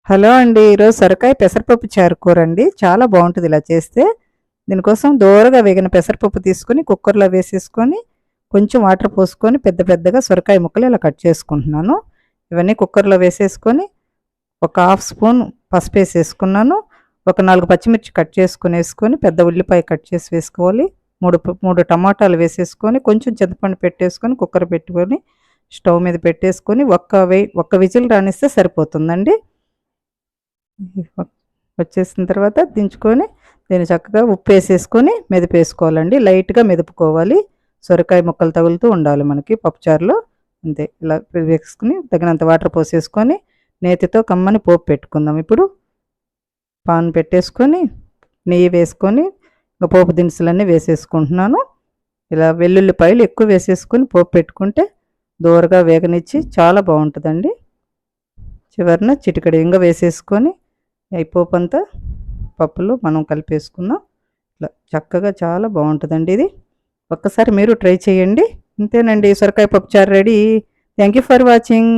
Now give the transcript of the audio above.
Hello అండి. ఈరోజు సొరకాయ పెసరపప్పు చారు కూరండి. చాలా బావుంటది ఇలా చేస్తే. దీనికోసం దోరగా వేగిన పెసరపప్పు తీసుకొని కుక్కర్‌లో వేసేసుకొని, కొంచెం వాటర్ పోసుకొని పెద్ద పెద్దగా సొరకాయ ముక్కలు ఇలా కట్ చేసుకుంటున్నాను. ఇవన్నీ కుక్కర్‌లో వేసేసుకొని, ఒక హాఫ్ స్పూన్ పసుపేసేసుకున్నాను. ఒక 4 పచ్చిమిర్చి కట్ చేసుకొనేసుకొని, పెద్ద ఉల్లిపాయ కట్ చేసి వేసుకోవాలి. 3 టమాటాలు వేసేసుకొని, కొంచెం చింతపండు పెట్టేసుకొని, కుక్కర్ పెట్టుకొని, స్టవ్ మీద పెట్టేసుకొని, ఒక్క విజిల్ రానిస్తే సరిపోతుందండి. వచ్చేసిన తర్వాత దించుకొని దీన్ని చక్కగా ఉప్పేసేసుకొని మెదిపేసుకోవాలండి. లైట్‌గా మెదుపుకోవాలి. సొరకాయ ముక్కలు తగులుతూ ఉండాలి మనకి పప్పుచారులో. అంతే ఇలా వేసుకొని తగినంత వాటర్ పోసేసుకొని నేతితో కమ్మని పోపు పెట్టుకుందాం. ఇప్పుడు పాన్ పెట్టేసుకొని నెయ్యి వేసుకొని పోపు దినుసులన్నీ వేసేసుకుంటున్నాను. ఇలా వెల్లుల్లిపాయలు ఎక్కువ వేసేసుకొని పోపు పెట్టుకుంటే దోరగా వేగనిచ్చి చాలా బావుంటదండి. చివరన చిటికెడు ఇంగ వేసేసుకొని ఈ పోపంతా పప్పులో మనం కలిపేసుకుందాం. ఇట్లా చక్కగా చాలా బావుంటదండి ఇది. ఒక్కసారి మీరు ట్రై చేయండి. అంతేనండి, సొరకాయ పప్పుచారు ready. Thank you for watching.